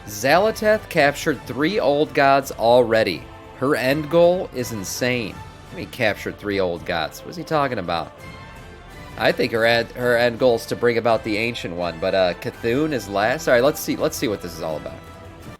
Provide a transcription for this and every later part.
Xal'Atath captured 3 old gods already. Her end goal is insane. I mean, captured 3 old gods. What's he talking about? I think her end goal is to bring about the ancient one, but Cthulhu is last. All right, let's see what this is all about.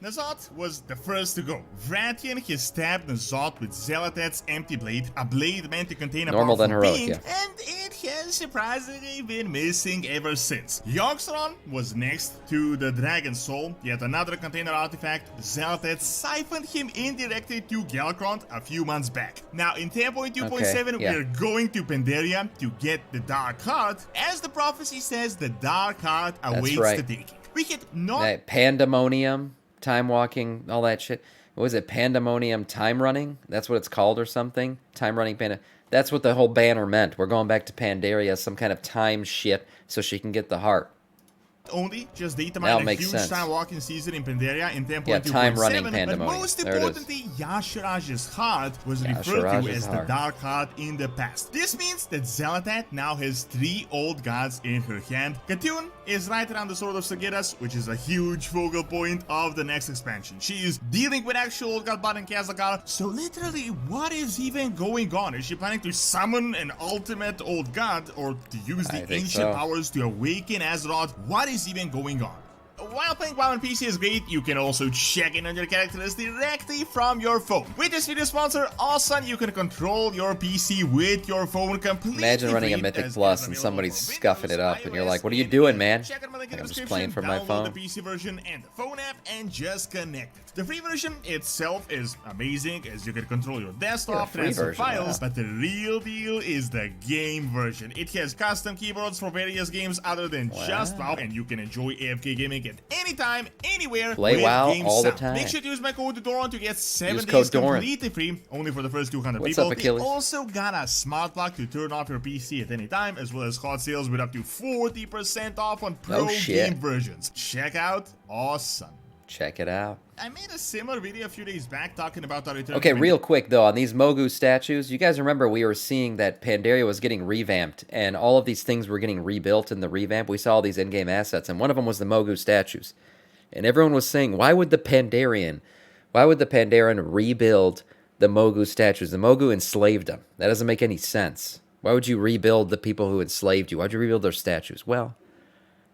N'Zoth was the first to go. Vratian has stabbed N'Zoth with Xal'Atath's empty blade, a blade meant to contain a Normal powerful than heroic, being, yeah. and it has surprisingly been missing ever since. Yogg-Saron was next to the Dragon Soul, yet another container artifact. Xal'Atath siphoned him indirectly to Galkrond a few months back. Now in 10.2.7 Okay, yeah. we're going to Pandaria to get the Dark Heart. As the prophecy says, the Dark Heart awaits right. the taking. We hit not That pandemonium, time walking, all that shit. What was it? Pandemonium time running? That's what it's called or something? Time running panda. That's what the whole banner meant. We're going back to Pandaria, some kind of time shit, so she can get the heart. only just data That'll mine a make huge sense. time walking season in Pandaria in 10.2.7, Yeah, time running but pandemonium. most There it is. importantly, Y'Shaarj's heart was referred to Y'Shaarj's as the heart. Dark Heart in the past. This means that Xal'Atath now has 3 old gods in her hand. Cthulhu is right around the Sword of Sagittarius, which is a huge focal point of the next expansion. She is dealing with actual old god Bad and Kazakar, so literally, what is even going on? Is she planning to summon an ultimate old god, or to use the I think ancient so. powers to awaken Azeroth? What is even going on? While playing WoW on PC is great, you can also check in on your characters directly from your phone. With this video sponsor, Awesome, you can control your PC with your phone completely. Imagine running a free, Mythic as Plus it's and available somebody's for scuffing it Windows, up, and you're iOS, like, what are you and doing, man? Check out my link in the I'm just description, playing from my download phone. the PC version and the phone app, and just connect it. The free version itself is amazing, as you can control your desktop, free transfer version, files, wow. but the real deal is the game version. It has custom keyboards for various games other than just WoW, and you can enjoy AFK gaming at any time, anywhere. Play with WoW Game all the Sound. time. Make sure to use my code Doran to get 7 Use days code Doran. completely free, only for the first 200 What's people. up, Achilles? They also got a smart lock to turn off your PC at any time, as well as hot sales with up to 40% off on pro Oh, shit. game versions. Check out Awesome. Check it out. I made a similar video a few days back talking about our return. Okay, to real quick though, on these Mogu statues, you guys remember we were seeing that Pandaria was getting revamped, and all of these things were getting rebuilt in the revamp. We saw all these in-game assets, and one of them was the Mogu statues. And everyone was saying, why would the Pandarian rebuild the Mogu statues? The Mogu enslaved them. That doesn't make any sense. Why would you rebuild the people who enslaved you? Why'd you rebuild their statues? Well,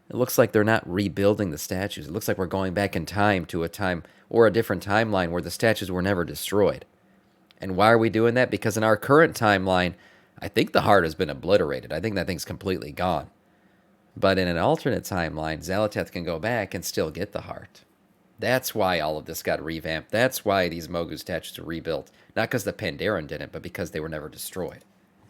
it looks like they're not rebuilding the statues. It looks like we're going back in time to a time or a different timeline where the statues were never destroyed. And why are we doing that? Because in our current timeline, I think the heart has been obliterated. I think that thing's completely gone. But in an alternate timeline, Xal'Atath can go back and still get the heart. That's why all of this got revamped. That's why these Mogu statues were rebuilt. Not because the Pandaren didn't, but because they were never destroyed.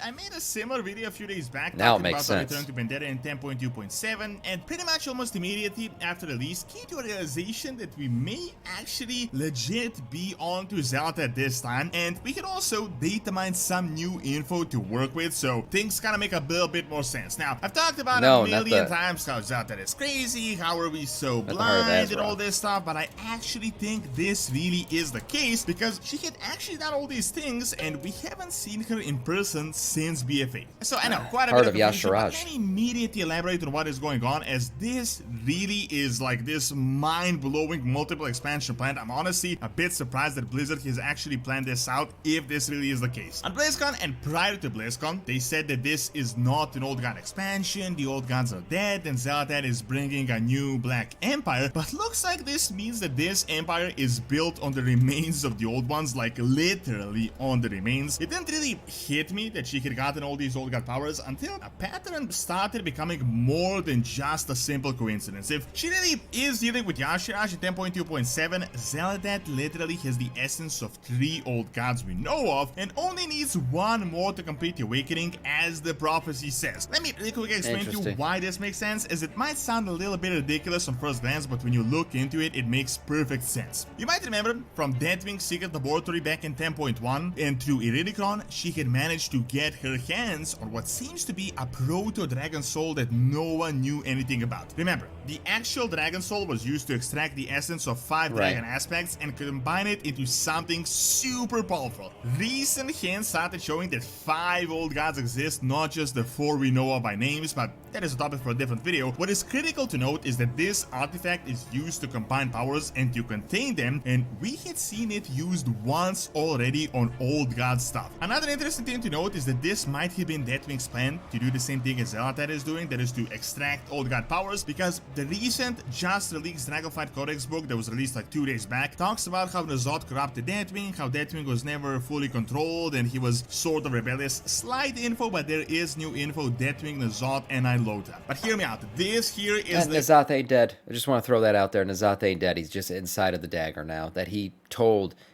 I made a similar video a few days back Now it talking makes about our sense. return to Pandaria in 10.2.7, and pretty much almost immediately after release came to a realization that we may actually legit be on to Xal'Atath this time, and we can also data mine some new info to work with, so things kind of make a little bit more sense. Now, I've talked about No, a not million the- times how Xal'Atath is crazy, how are we so the heart of blind and Azeroth. all this stuff, but I actually think this really is the case, because she had actually done all these things, and we haven't seen her in person since BFA. So I know, quite a Heart bit of of confusion, but Y'Shaarj. let me immediately elaborate on what is going on, as this really is like this mind-blowing multiple expansion plan. I'm honestly a bit surprised that Blizzard has actually planned this out, if this really is the case. On BlizzCon and prior to BlizzCon, they said that this is not an old god expansion, the old gods are dead, and Xal'Atath is bringing a new Black Empire, but looks like this means that this empire is built on the remains of the old ones, like literally on the remains. It didn't really hit me that she had gotten all these old god powers until a pattern started becoming more than just a simple coincidence. If she really is dealing with Y'Shaarj in 10.2.7, Xal'Atath literally has the essence of 3 old gods we know of, and only needs 1 more to complete the awakening, as the prophecy says. Let me really quickly explain to you Interesting. why this makes sense, as it might sound a little bit ridiculous on first glance, but when you look into it, it makes perfect sense. You might remember from Deathwing's Secret Laboratory back in 10.1, and through Iridikron, she had managed to get that her hands are what seems to be a proto-dragon soul that no one knew anything about. Remember, the actual dragon soul was used to extract the essence of 5 dragon aspects and combine it into something super powerful. Recent hints started showing that 5 old gods exist, not just the 4 we know of by names, but that is a topic for a different video. What is critical to note is that this artifact is used to combine powers and to contain them, and we had seen it used once already on old god stuff. Another interesting thing to note is that this might have been Deathwing's plan to do the same thing as Xal'Atath is doing, that is to extract old god powers, because the recent just released Dragonflight Codex book that was released like 2 days back talks about how N'Zoth corrupted Deathwing, how Deathwing was never fully controlled and he was sort of rebellious. Slight info, but there is new info: Deathwing, N'Zoth, and Ilota. But hear me out, this here is N'Zoth ain't dead. I just want to throw that out there. N'Zoth ain't dead. He's just inside of the dagger now, that he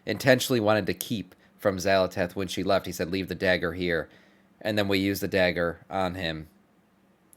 intentionally wanted to keep from Xal'Atath when she left. He said, leave the dagger here. And then we used the dagger on him,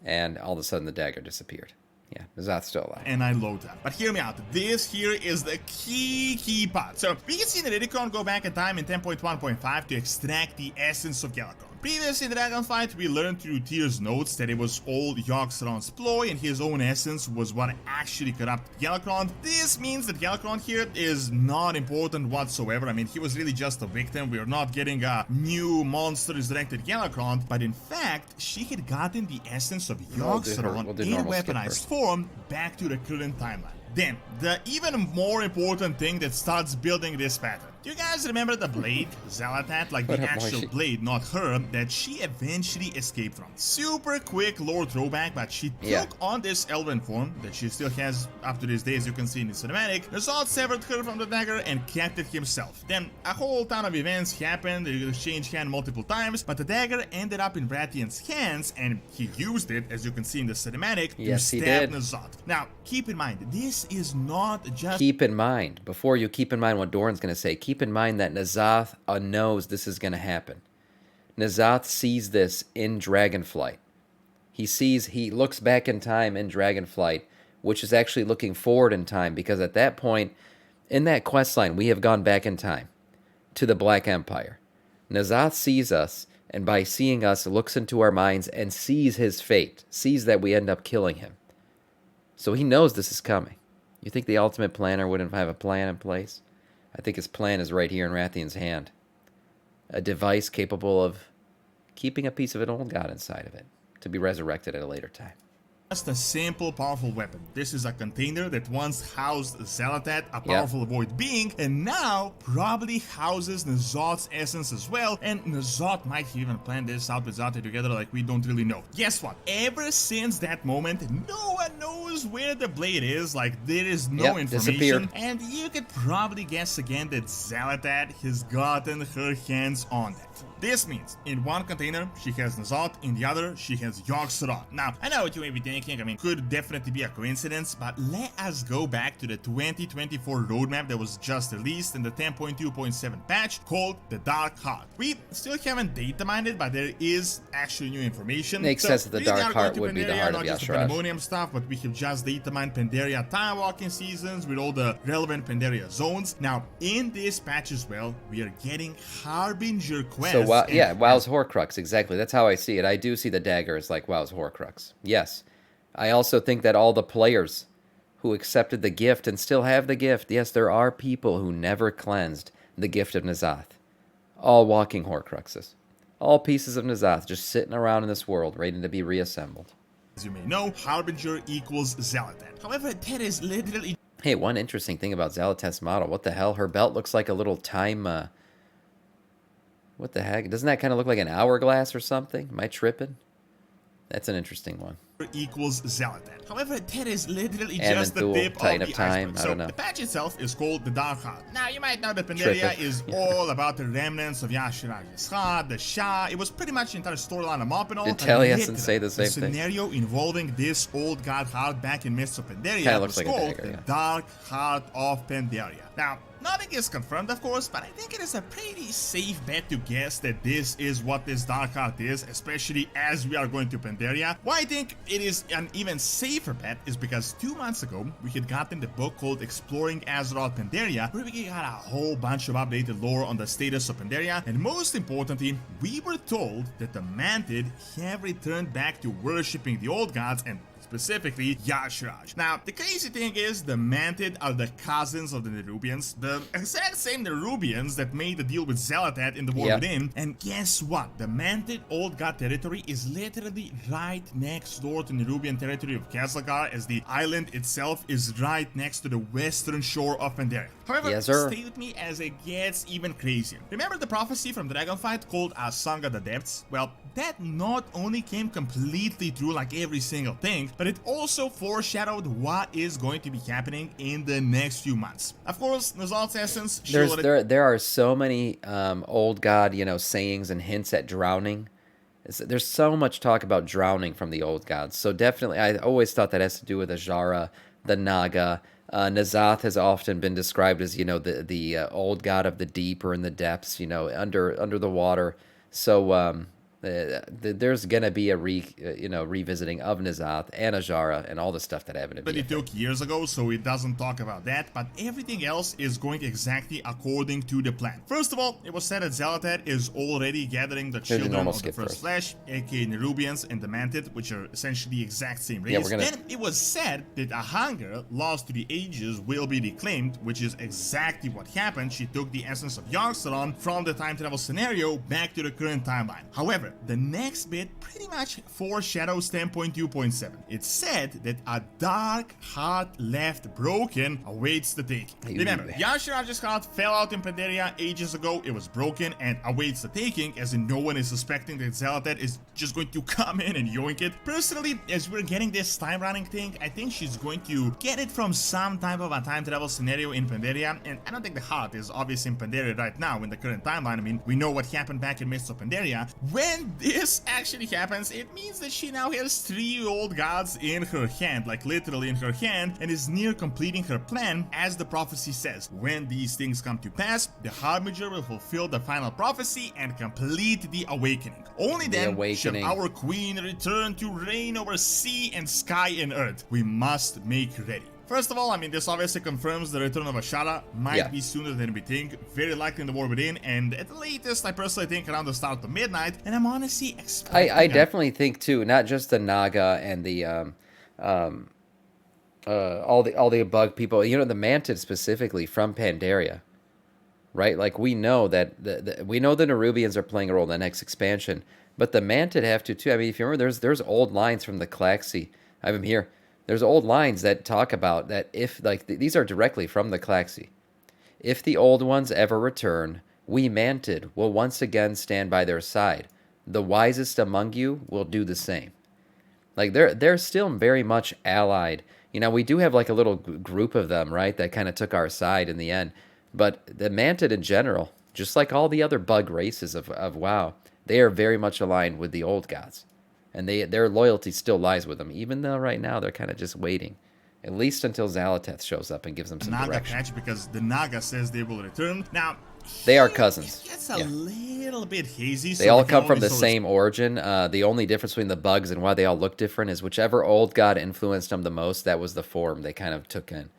and all of a sudden the dagger disappeared. Yeah, N'Zoth's still alive. And Ilota. But hear me out, this here is the key part. So, we can see the Ridicon go back in time in 10.1.5 to extract the essence of Galakrond. Previously in Dragonflight, we learned through Tyr's notes that it was old Yogg-Saron's ploy and his own essence was what actually corrupted Galakrond. This means that Galakrond here is not important whatsoever. I mean, he was really just a victim. We are not getting a new monster resurrected Galakrond, but in fact, she had gotten the essence of Yogg-Saron in weaponized form back to the current timeline. Then, the even more important thing that starts building this pattern. Do you guys remember the blade, Xal'Atath, like the actual blade, not her, that she eventually escaped from? Super quick lore throwback, but she took on this elven form that she still has up to this day, as you can see in the cinematic. N'Zoth severed her from the dagger and kept it himself. Then a whole ton of events happened, they exchanged hands multiple times, but the dagger ended up in Brathian's hands and he used it, as you can see in the cinematic, to stab N'Zoth. Now, keep in mind, this is not just... Keep in mind, before you keep in mind what Doran's going to say, keep in mind that N'Zoth knows this is going to happen. N'Zoth sees this in Dragonflight. He looks back in time in Dragonflight, which is actually looking forward in time, because at that point, in that quest line, we have gone back in time to the Black Empire. N'Zoth sees us, and by seeing us, looks into our minds and sees his fate, sees that we end up killing him. So he knows this is coming. You think the ultimate planner wouldn't have a plan in place? I think his plan is right here in Rathian's hand. A device capable of keeping a piece of an old god inside of it to be resurrected at a later time. Just a simple, powerful weapon. This is a container that once housed Xal'Atath, a powerful void being, and now probably houses N'Zoth's essence as well, and N'Zoth might even plan this out with Xal'Atath together, like we don't really know. Guess what? Ever since that moment, no one knows where the blade is, like there is no information, disappeared. And you could probably guess again that Xal'Atath has gotten her hands on that. This means, in one container, she has N'Zoth, in the other, she has Yogg-Saron. Now, I know what you may be thinking, I mean, could definitely be a coincidence, but let us go back to the 2024 roadmap that was just released in the 10.2.7 patch called the Dark Heart. We still haven't data mined it, but there is actually new information. Makes sense that the Dark Heart would be the heart of Not just the Pandemonium stuff, but we have just data mined Pandaria time walking seasons with all the relevant Pandaria zones. Now, in this patch as well, we are getting Harbinger quests. So, WoW's Horcrux, exactly. That's how I see it. I do see the dagger as like WoW's Horcrux. Yes. I also think that all the players who accepted the gift and still have the gift, yes, there are people who never cleansed the gift of N'Zoth. All walking Horcruxes. All pieces of N'Zoth just sitting around in this world, ready to be reassembled. As you may know, Harbinger equals Xal'Atath. However, that is literally... Hey, one interesting thing about Xal'Atath's model. What the hell? Her belt looks like a little time... What the heck? Doesn't that kind of look like an hourglass or something? Am I tripping? That's an interesting one. Equals Xal'Atath. However, that is literally just the tip of the iceberg. So the patch itself is called the Dark Heart. Now, you might know that Pandaria is all about the remnants of Yashiraj Yisra, the Shah. It was pretty much the entire storyline of Mopinol. Did Telias and say the same thing? The scenario involving this old god heart back in Mists of Pandaria was called the Dark Heart of Pandaria. Now, Nothing is confirmed, of course, but I think it is a pretty safe bet to guess that this is what this Dark Heart is, especially as we are going to Pandaria. Why I think it is an even safer bet is because 2 months ago, we had gotten the book called Exploring Azeroth Pandaria, where we got a whole bunch of updated lore on the status of Pandaria, and most importantly, we were told that the Mantid have returned back to worshipping the old gods and specifically Y'Shaarj. Now, the crazy thing is, the Mantid are the cousins of the Nerubians, the exact same Nerubians that made the deal with Xal'Atath in the War Within. And guess what? The Mantid Old God territory is literally right next door to Nerubian territory of Khazlagar, as the island itself is right next to the western shore of Pandaria. However, stay with me as it gets even crazier. Remember the prophecy from Dragonflight called a Song of the Depths? Well, that not only came completely true like every single thing, but it also foreshadowed what is going to be happening in the next few months. Of course, Nizal's essence... There are so many old god, sayings and hints at drowning. There's so much talk about drowning from the old gods. So definitely, I always thought that has to do with Azshara, the Naga. N'Zoth has often been described as, the old god of the deep or in the depths, under the water. So... there's gonna be a revisiting of N'Zoth and Azshara and all the stuff that happened. But it took years ago, so it doesn't talk about that. But everything else is going exactly according to the plan. First of all, it was said that Xal'Atath is already gathering the children of the First Flesh, aka Nerubians and the Mantid, which are essentially the exact same race. Then it was said that a hunger lost to the ages will be reclaimed, which is exactly what happened. She took the essence of Yogg-Saron from the time travel scenario back to the current timeline. However, the next bit pretty much foreshadows 10.2.7. It said that a dark heart left broken awaits the taking. Remember, Y'Shaarj's heart fell out in Pandaria ages ago. It was broken and awaits the taking, as in no one is suspecting that Xal'Atath is just going to come in and yoink it. Personally, as we're getting this time running thing, I think she's going to get it from some type of a time travel scenario in Pandaria, and I don't think the heart is obvious in Pandaria right now in the current timeline. I mean, we know what happened back in Mists of Pandaria. When this actually happens, it means that she now has 3 old gods in her hand, like literally in her hand, and is near completing her plan, as the prophecy says. When these things come to pass, the Harbinger will fulfill the final prophecy and complete the awakening. Only then shall our queen return to reign over sea and sky and earth. We must make ready. First of all, I mean, this obviously confirms the return of Azshara. Might be sooner than we think. Very likely in the War Within, and at the latest, I personally think around the start of midnight. And I'm honestly expecting... I definitely think too, not just the Naga and the all the bug people. The Mantid specifically from Pandaria, right? Like we know that we know the Nerubians are playing a role in the next expansion, but the Mantid have to too. I mean, if you remember, there's old lines from the Claxi. I have them here. There's old lines that talk about that if, these are directly from the Claxi. If the old ones ever return, we Mantid will once again stand by their side. The wisest among you will do the same. Like, they're still very much allied. We do have, a little group of them, right, that kind of took our side in the end. But the Mantid in general, just like all the other bug races of WoW, they are very much aligned with the old gods. And their loyalty still lies with them, even though right now they're kind of just waiting, at least until Xal'Atath shows up and gives them some direction. Naga patch, because the Naga says they will return. Now, they are cousins. It gets a little bit hazy. They all come from the same origin. The only difference between the bugs and why they all look different is whichever old god influenced them the most, that was the form they kind of took in.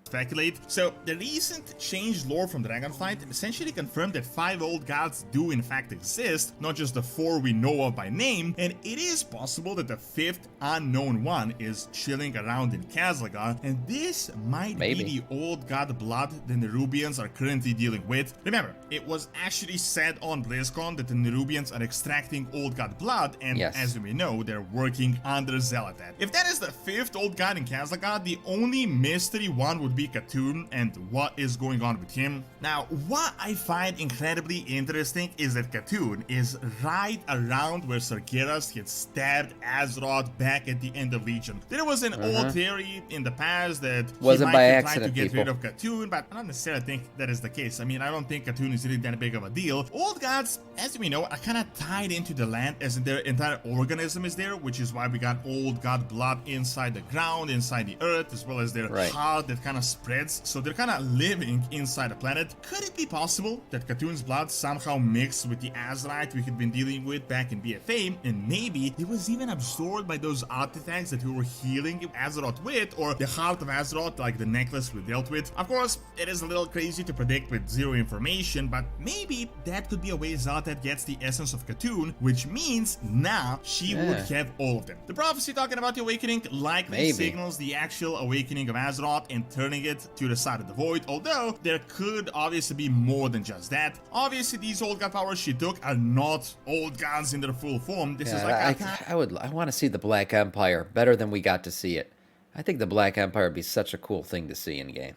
Speculate. So, the recent changed lore from Dragonflight essentially confirmed that 5 old gods do in fact exist, not just the 4 we know of by name, and it is possible that the 5th unknown one is chilling around in Khazlagar, and this might be the old god blood the Nerubians are currently dealing with. Remember, it was actually said on BlizzCon that the Nerubians are extracting old god blood, and as we know, they're working under Xal'Atath. If that is the 5th old god in Khazlagar, the only mystery one would be Khatun and what is going on with him. Now, what I find incredibly interesting is that Khatun is right around where Sargeras had stabbed Azeroth back at the end of Legion. There was an old theory in the past that he might be trying to get rid of Khatun, but I don't necessarily think that is the case. I mean, I don't think Khatun is really that big of a deal. Old gods, as we know, are kind of tied into the land, as in their entire organism is there, which is why we got old god blood inside the ground, inside the earth, as well as their heart that kind of spreads, so they're kind of living inside the planet. Could it be possible that Khatoon's blood somehow mixed with the Azerite we had been dealing with back in BFA, and maybe it was even absorbed by those artifacts that we were healing Azeroth with, or the Heart of Azeroth, like the necklace we dealt with? Of course, it is a little crazy to predict with zero information, but maybe that could be a way Xal'Atath gets the essence of Khatoon, which means now she would have all of them. The prophecy talking about the awakening likely signals the actual awakening of Azeroth and turning it to the side of the void, although there could obviously be more than just that. Obviously, these old god powers she took are not old gods in their full form. This is like I want to see the Black Empire better than we got to see it. I think the Black Empire would be such a cool thing to see in game.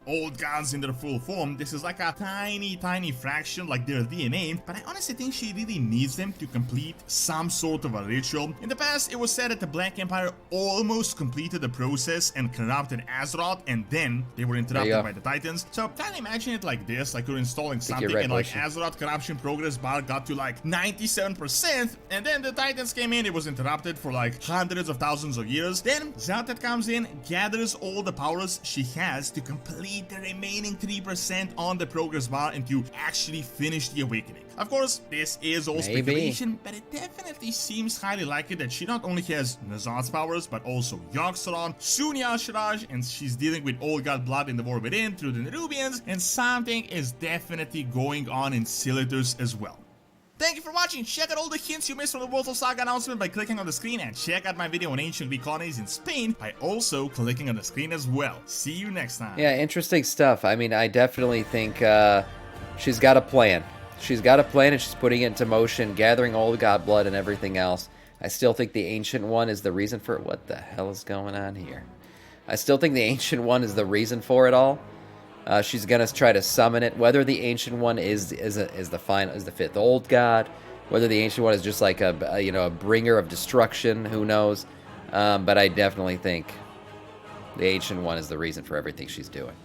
Old gods in their full form. This is like a tiny fraction, like their DNA, but I honestly think she really needs them to complete some sort of a ritual. In the past, it was said that the Black Empire almost completed the process and corrupted Azeroth, and then they were interrupted by the Titans. So kind of imagine it like this, like you're installing something and like Azeroth corruption progress bar got to like 97%, and then the Titans came in, it was interrupted for like hundreds of thousands of years. Then Xal'Atath comes in, gathers all the powers she has to complete the remaining 3% on the progress bar and to actually finish the awakening. Of course, this is all speculation, but it definitely seems highly likely that she not only has N'Zoth's powers, but also Yogg-Saron, soon Y'Shaarj, and she's dealing with old god blood in the war within through the Nerubians, and something is definitely going on in Silithus as well. Thank you for watching. Check out all the hints you missed from the World of Saga announcement by clicking on the screen, and check out my video on ancient Greek colonies in Spain by also clicking on the screen as well. See you next time. Yeah, interesting stuff. I mean, I definitely think she's got a plan. She's got a plan and she's putting it into motion, gathering all the god blood and everything else. I still think the Ancient One is the reason for it. What the hell is going on here? I still think the Ancient One is the reason for it all. She's gonna try to summon it. Whether the Ancient One is the fifth old god, whether the Ancient One is just like a bringer of destruction, who knows? But I definitely think the Ancient One is the reason for everything she's doing.